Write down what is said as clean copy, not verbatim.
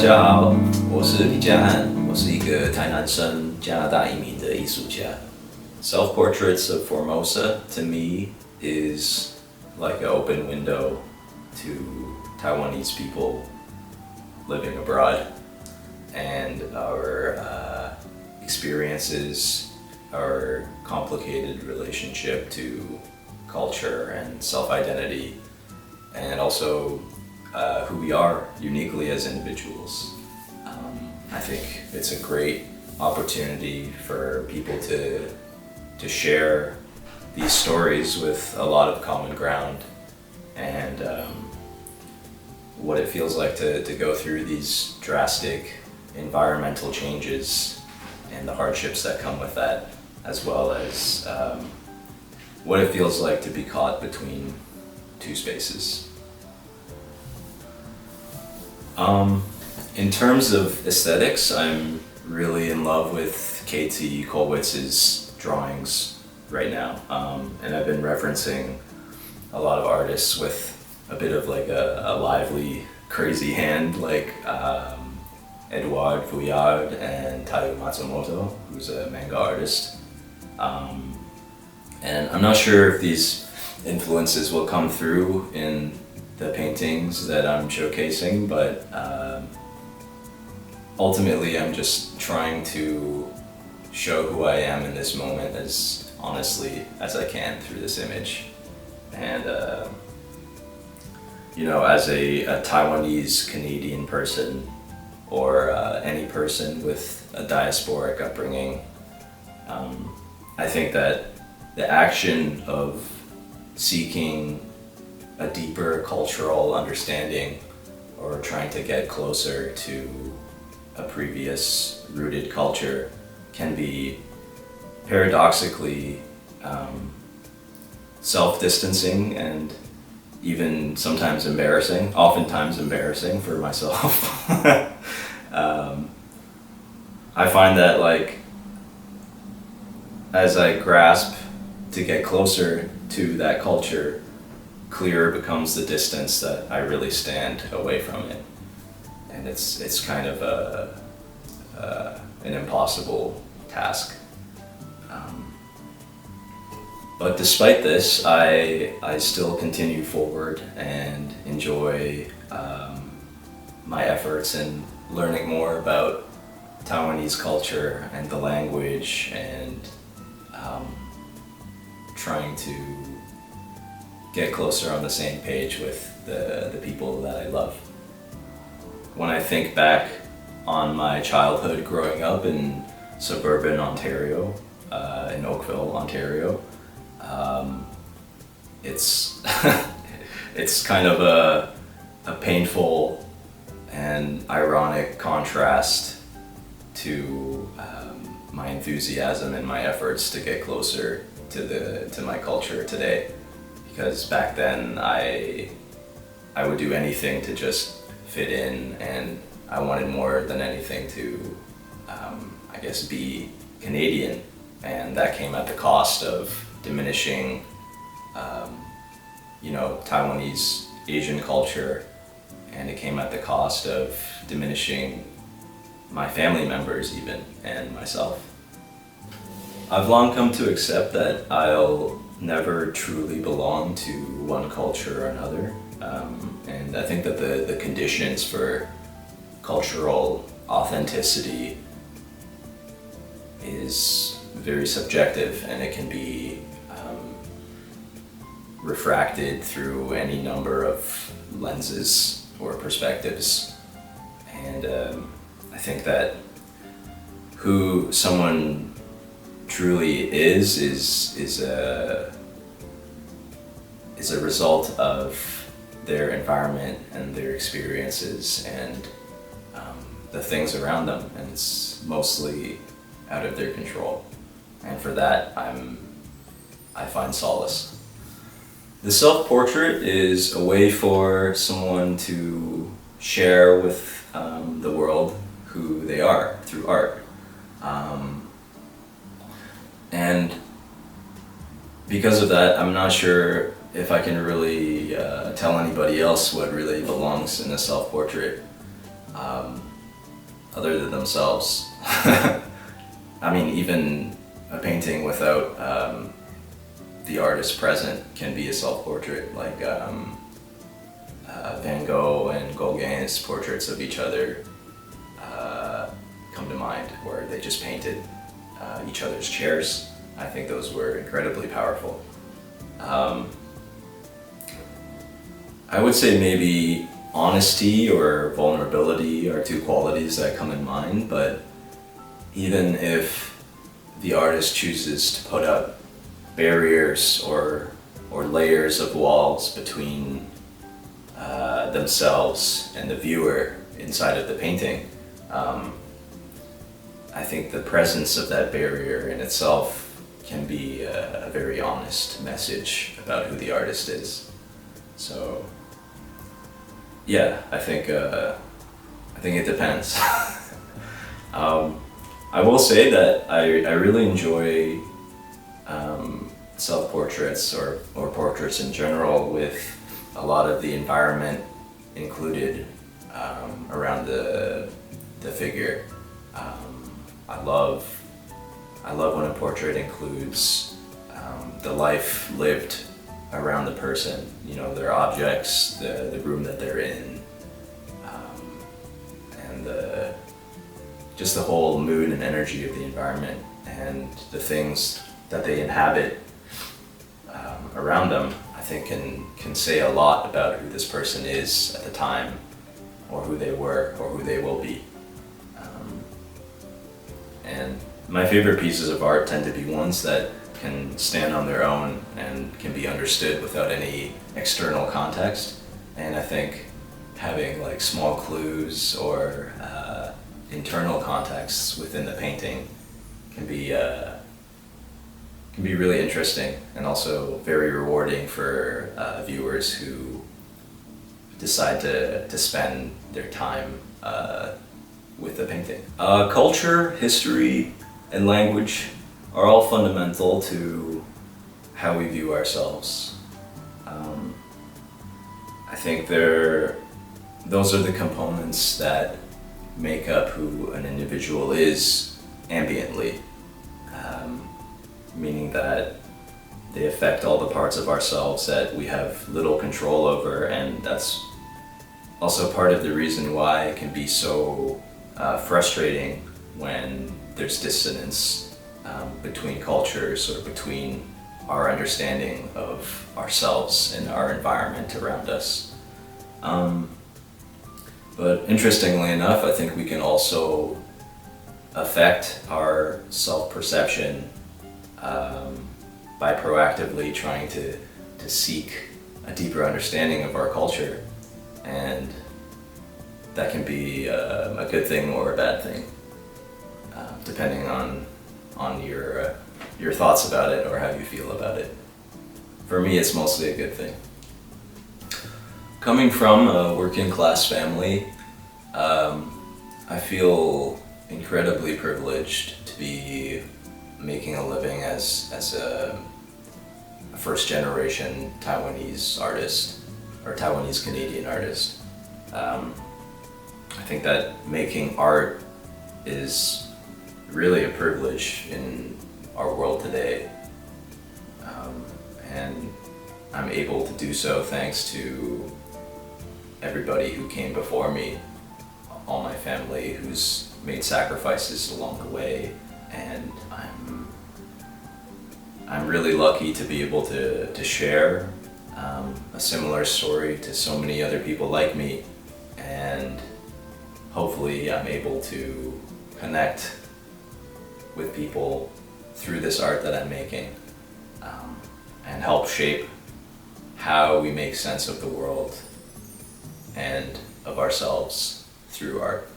家好，我是李佳翰，我是一个台南生加拿大移民的艺术家。Self-Portraits of Formosa to me is like an open window to Taiwanese people living abroad and our experiences, our complicated relationship to culture and self-identity, and also who we are uniquely as individuals. I think it's a great opportunity for people to share these stories with a lot of common ground and what it feels like to go through these drastic environmental changes and the hardships that come with that, as well as what it feels like to be caught between two spaces. In terms of aesthetics, I'm really in love with KT Kollwitz's drawings right now, and I've been referencing a lot of artists with a bit of like a lively, crazy hand, like Edouard Fouillard and Taiyo Matsumoto, who's a manga artist. And I'm not sure if these influences will come through in the paintings that I'm showcasing, but ultimately I'm just trying to show who I am in this moment as honestly as I can through this image. And you know, as a Taiwanese Canadian person, or any person with a diasporic upbringing, I think that the action of seeking a deeper cultural understanding or trying to get closer to a previous rooted culture can be paradoxically self-distancing and even sometimes embarrassing, oftentimes embarrassing for myself. I find that like as I grasp to get closer to that culture, clearer becomes the distance that I really stand away from it, and it's kind of an impossible task. But despite this, I still continue forward and enjoy my efforts in learning more about Taiwanese culture and the language, and trying to get closer on the same page with the people that I love. When I think back on my childhood growing up in suburban Ontario, in Oakville, Ontario, it's it's kind of a painful and ironic contrast to my enthusiasm and my efforts to get closer to my culture today. Because back then I would do anything to just fit in, and I wanted more than anything to I guess be Canadian, and that came at the cost of diminishing you know, Taiwanese Asian culture, and it came at the cost of diminishing my family members even, and myself. I've long come to accept that I'll never truly belong to one culture or another, and I think that the conditions for cultural authenticity is very subjective, and it can be refracted through any number of lenses or perspectives. And I think that who someone truly is a result of their environment and their experiences and the things around them, and it's mostly out of their control. And for that, I find solace. The self-portrait is a way for someone to share with the world who they are through art. And because of that, I'm not sure if I can really tell anybody else what really belongs in a self-portrait. other than themselves. I mean, even a painting without the artist present can be a self-portrait, like Van Gogh and Gauguin's portraits of each other come to mind, where they just painted each other's chairs. I think those were incredibly powerful. I would say maybe honesty or vulnerability are two qualities that come in mind, but even if the artist chooses to put up barriers or layers of walls between themselves and the viewer inside of the painting, I think the presence of that barrier in itself can be a very honest message about who the artist is. So yeah, I think it depends. I will say that I really enjoy self-portraits or portraits in general with a lot of the environment included around the figure. I love when a portrait includes the life lived around the person, you know, their objects, the room that they're in, and just the whole mood and energy of the environment and the things that they inhabit around them. I think can say a lot about who this person is at the time, or who they were, or who they will be. And my favorite pieces of art tend to be ones that can stand on their own and can be understood without any external context. And I think having like small clues or internal contexts within the painting can be really interesting and also very rewarding for viewers who decide to spend their time with the painting. Culture, history, and language are all fundamental to how we view ourselves. I think those are the components that make up who an individual is ambiently, meaning that they affect all the parts of ourselves that we have little control over, and that's also part of the reason why it can be so frustrating when there's dissonance between cultures or between our understanding of ourselves and our environment around us. But interestingly enough, I think we can also affect our self-perception by proactively trying to seek a deeper understanding of our culture, and that can be a good thing or a bad thing, depending on your thoughts about it or how you feel about it. For me, it's mostly a good thing. Coming from a working class family, I feel incredibly privileged to be making a living as a first generation Taiwanese artist, or Taiwanese Canadian artist. I think that making art is really a privilege in our world today, and I'm able to do so thanks to everybody who came before me, all my family who's made sacrifices along the way, and I'm really lucky to be able to share a similar story to so many other people like me, and hopefully I'm able to connect with people through this art that I'm making, and help shape how we make sense of the world and of ourselves through art.